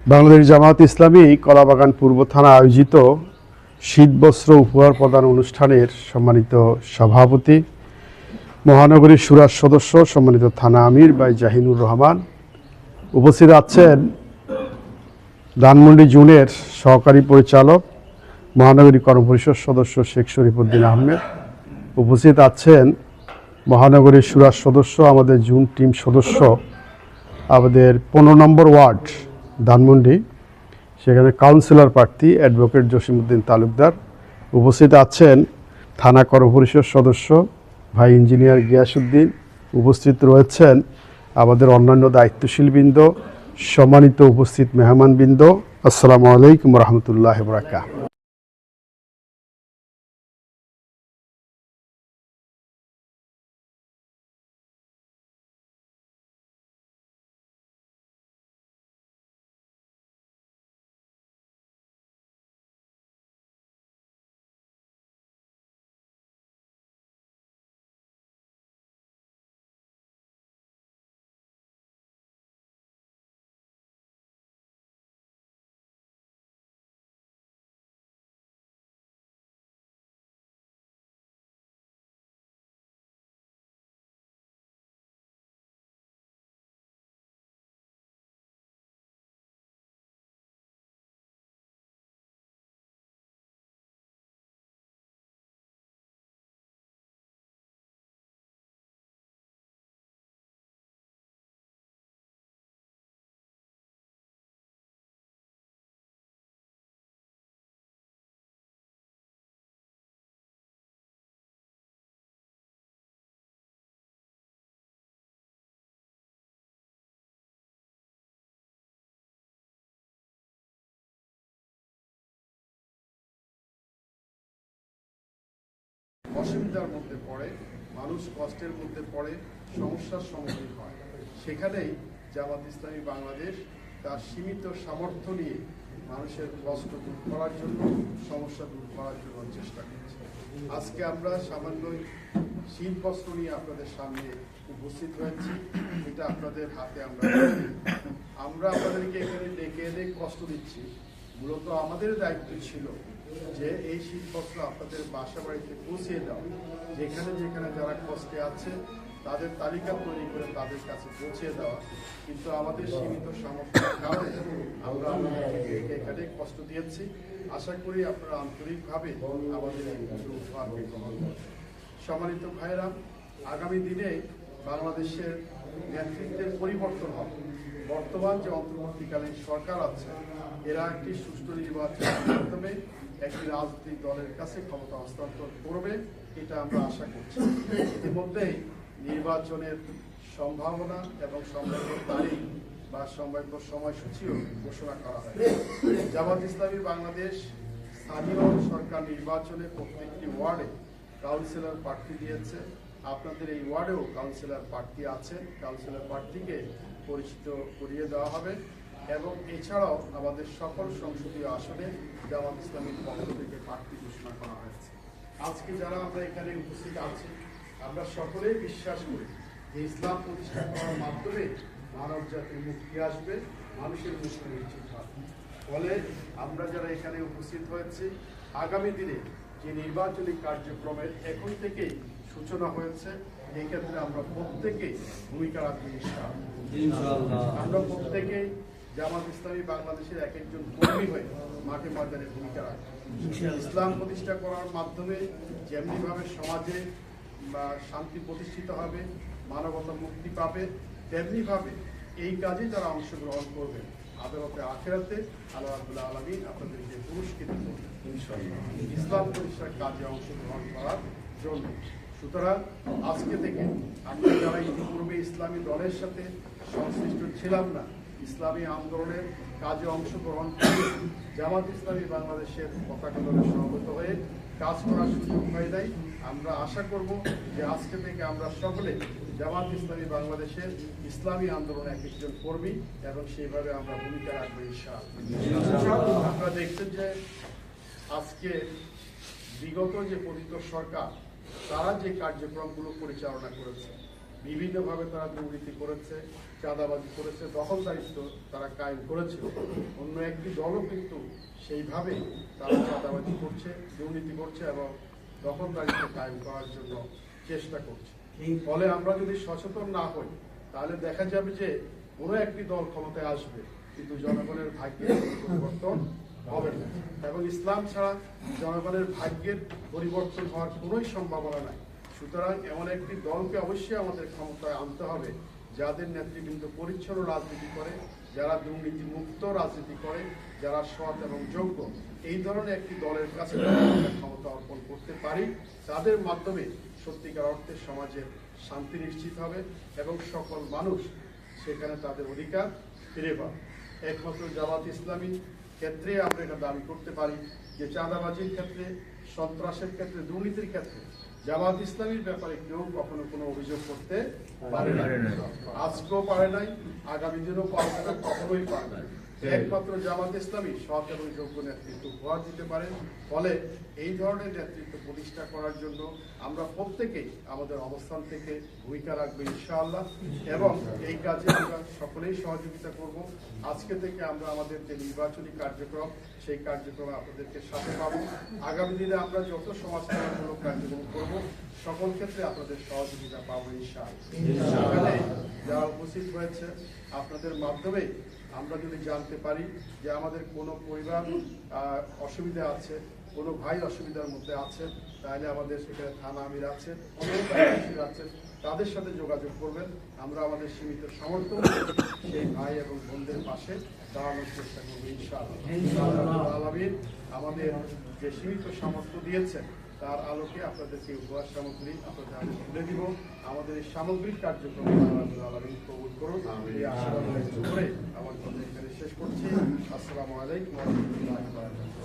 বাংলাদেশ জামায়াত ইসলামী কলাবাগান পূর্ব থানা আয়োজিত শীতবস্ত্র উপহার প্রদান অনুষ্ঠানের সম্মানিত সভাপতি, মহানগরীর সুরার সদস্য, সম্মানিত থানা আমির ভাই জাহিনুর রহমান, উপস্থিত আছেন ধানমন্ডি জোনের সহকারী পরিচালক, মহানগরী কর্মপরিষদ সদস্য শেখ শরীফুদ্দিন আহমেদ, উপস্থিত আছেন মহানগরীর সুরার সদস্য, আমাদের জুন টিম সদস্য, আমাদের 15 নম্বর ওয়ার্ড ধানমন্ডি, সেখানে কাউন্সিলর প্রার্থী অ্যাডভোকেট জসিমউদ্দিন তালুকদার, উপস্থিত আছেন থানা কর্মপরিষদ সদস্য ভাই ইঞ্জিনিয়ার গিয়াসউদ্দিন, উপস্থিত রয়েছেন আমাদের অন্যান্য দায়িত্বশীল বৃন্দ, সম্মানিত উপস্থিত মেহমানবৃন্দ, আসসালামু আলাইকুম রহমতুল্লাহ বারাকাতুহু। অসুবিধার মধ্যে পড়ে, মানুষ কষ্টের মধ্যে পড়ে, সমস্যার সম্মুখীন হয়, সেখানেই জামাত ইসলামী বাংলাদেশ তার সীমিত সামর্থ্য নিয়ে মানুষের কষ্ট দূর করার জন্য, সমস্যা দূর করার জন্য চেষ্টা করছে। আজকে আমরা সামান্য শীতবস্ত্র নিয়ে আপনাদের সামনে উপস্থিত হয়েছি। এটা আপনাদের হাতে আমরা আপনাদেরকে এখানে ডেকে এনে কষ্ট দিচ্ছি। মূলত আমাদের দায়িত্ব ছিল যে এই শীতবস্ত্র আপনাদের বাসা বাড়িতে পৌঁছিয়ে দেওয়া, যেখানে যেখানে যারা কষ্টে আছে তাদের তালিকা তৈরি করে তাদের কাছে পৌঁছিয়ে দেওয়া, কিন্তু আমাদের সীমিত সামর্থ্যের কারণে আমরা আপনাদেরকে এখানে কষ্ট দিয়েছি। আশা করি আপনারা আন্তরিকভাবে আমাদের এই উপহারকে গ্রহণ করবেন। সম্মানিত ভাইরা, আগামী দিনে বাংলাদেশের নেতৃত্বের পরিবর্তন হবে। বর্তমান যে অন্তর্বর্তীকালীন সরকার আছে, এরা একটি সুষ্ঠু নির্বাচনের মাধ্যমে একটি রাজনৈতিক দলের কাছে ক্ষমতা হস্তান্তর করবে, এটা আমরা আশা করছি। ইতিমধ্যেই নির্বাচনের সম্ভাবনা এবং সম্ভাব্য তারিখ বা সম্ভাব্য সময়সূচিও ঘোষণা করা হয়। জামাত ইসলামী বাংলাদেশ স্থানীয় সরকার নির্বাচনে প্রত্যেকটি ওয়ার্ডে কাউন্সিলর প্রার্থী দিয়েছে। আপনাদের এই ওয়ার্ডেও কাউন্সিলর প্রার্থী আছেন। কাউন্সিলর প্রার্থীকে পরিচিত করিয়ে দেওয়া হবে এবং এছাড়াও আমাদের সকল সংসদীয় আসনে জামাত ইসলামীর পক্ষ থেকে প্রার্থী ঘোষণা করা হয়েছে। আজকে যারা আমরা এখানে উপস্থিত আছি, আমরা সকলেই বিশ্বাস করি যে ইসলাম প্রতিষ্ঠা করার মাধ্যমে মানব জাতির মুক্তি আসবে, মানুষের মুক্তি নিশ্চিত হবে। ফলে আমরা যারা এখানে উপস্থিত হয়েছি, আগামী দিনে যে নির্বাচনী কার্যক্রমের এখন থেকেই সূচনা হয়েছে, এই ক্ষেত্রে আমরা প্রত্যেকেই ভূমিকা রাখবো ইনশাআল্লাহ। আমরা প্রত্যেকেই জামাত ইসলামী বাংলাদেশের এক একজন কর্মী হয়ে মাঠে ময়দানে ভূমিকা রাখবো। ইসলাম প্রতিষ্ঠা করার মাধ্যমে যেমনিভাবে সমাজে বা শান্তি প্রতিষ্ঠিত হবে, মানবতা মুক্তি পাবে, তেমনিভাবে এই কাজে যারা অংশগ্রহণ করবে আদালতে আখিরাতে আল্লাহ রাব্বুল আলামিন আপনাদেরকে পুরস্কৃত করবেন ইনশাআল্লাহ ইসলাম প্রতিষ্ঠার কাজে অংশগ্রহণ করার জন্য। সুতরাং আজকে থেকে আমরা যারা ইতিপূর্বে ইসলামী দলের সাথে সংশ্লিষ্ট ছিলাম না, ইসলামী আন্দোলনের কাজে অংশগ্রহণ করে জামাত ইসলামী বাংলাদেশের পতাকা দলে সমবেত হয়ে কাজ করার সুযোগ হয়ে দেয়, আমরা আশা করব যে আজকে থেকে আমরা সকলে জামাত ইসলামী বাংলাদেশের ইসলামী আন্দোলনে এক একজন কর্মী এবং সেইভাবে আমরা ভূমিকা রাখবো ইনশাআল্লাহ। আপনারা দেখছেন যে আজকে বিগত যে পতিত সরকার, তারা যে কার্যক্রমগুলো পরিচালনা করেছে, বিভিন্নভাবে তারা দুর্নীতি করেছে, চাঁদাবাজি করেছে, দখলদারিত্ব তারা কায়েম করেছিল। অন্য একটি দলও কিন্তু সেইভাবে তারা চাঁদাবাজি করছে, দুর্নীতি করছে এবং দখলদারিত্ব কায়েম করার জন্য চেষ্টা করছে। ফলে আমরা যদি সচেতন না হই তাহলে দেখা যাবে যে কোনো একটি দল ক্ষমতায় আসবে কিন্তু জনগণের ভাগ্যের পরিবর্তন হবে না, এবং ইসলাম ছাড়া জনগণের ভাগ্যের পরিবর্তন হওয়ার কোনোই সম্ভাবনা নাই। সুতরাং এমন একটি দলকে অবশ্যই আমাদের ক্ষমতায় আনতে হবে যাদের নেতৃবৃন্দ পরিচ্ছন্ন রাজনীতি করে, যারা দুর্নীতি মুক্ত রাজনীতি করে, যারা সৎ এবং যোগ্য। এই ধরনের একটি দলের কাছে আমরা ক্ষমতা অর্পণ করতে পারি, তাদের মাধ্যমে সত্যিকার অর্থে সমাজের শান্তি নিশ্চিত হবে এবং সকল মানুষ সেখানে তাদের অধিকার ফিরে পাবে। একমাত্র জামাত ইসলামী ক্ষেত্রে আমরা এটা দাবি করতে পারি যে চাঁদাবাজির ক্ষেত্রে, সন্ত্রাসের ক্ষেত্রে, দুর্নীতির ক্ষেত্রে জামাত ইসলামীর ব্যাপারে কেউ কখনো কোনো অভিযোগ করতে পারে না, আজকেও পারে নাই, আগামী দিনেও পারবে না, কখনোই পারবে না। একমাত্র জামাত ইসলামী সৎ এবং যোগ্য নেতৃত্ব উপহার দিতে পারে। ফলে এই ধরনের নেতৃত্ব প্রতিষ্ঠা করার জন্য আমরা প্রত্যেকেই আমাদের অবস্থান থেকে ভূমিকা রাখবো ইনশাআল্লাহ, এবং এই কাজে আমরা সকলেই সহযোগিতা করব। আজকে থেকে আমরা আমাদের যে নির্বাচনী কার্যক্রম, সেই কার্যক্রমে আপনাদেরকে সাথে পাবো। আগামী দিনে আমরা যত সমাজ কল্যাণমূলক কার্যক্রম করব সকল ক্ষেত্রে আপনাদের সহযোগিতা পাবো ইনশাআল্লাহ। যারা উপস্থিত হয়েছে আপনাদের মাধ্যমে আমরা যদি জানতে পারি যে আমাদের কোনো পরিবার অসুবিধা আছে, কোনো ভাই অসুবিধার মধ্যে আছে, তাহলে আমাদের সেখানে থানা আমির আছে, অনেক আছেন, তাদের সাথে যোগাযোগ করবেন। আমরা আমাদের সীমিত সামর্থ্য সেই ভাই এবং বোনদের পাশে দাঁড়ানোর চেষ্টা করবো ইনশাআল্লাহ। আলামিন আমাদের যে সীমিত সামর্থ্য দিয়েছেন তার আলোকে আপনাদেরকে উপহার সামগ্রী আপনাদের আমি তুলে দিব। আমাদের এই সামগ্রিক কার্যক্রম আলামিন কবুল করুন। এই আশীর্বাদ করে আমার কথা এখানে শেষ করছি। আসসালামু আলাইকুম ওয়া রাহমাতুল্লাহি ওয়া বারাকাতুহু।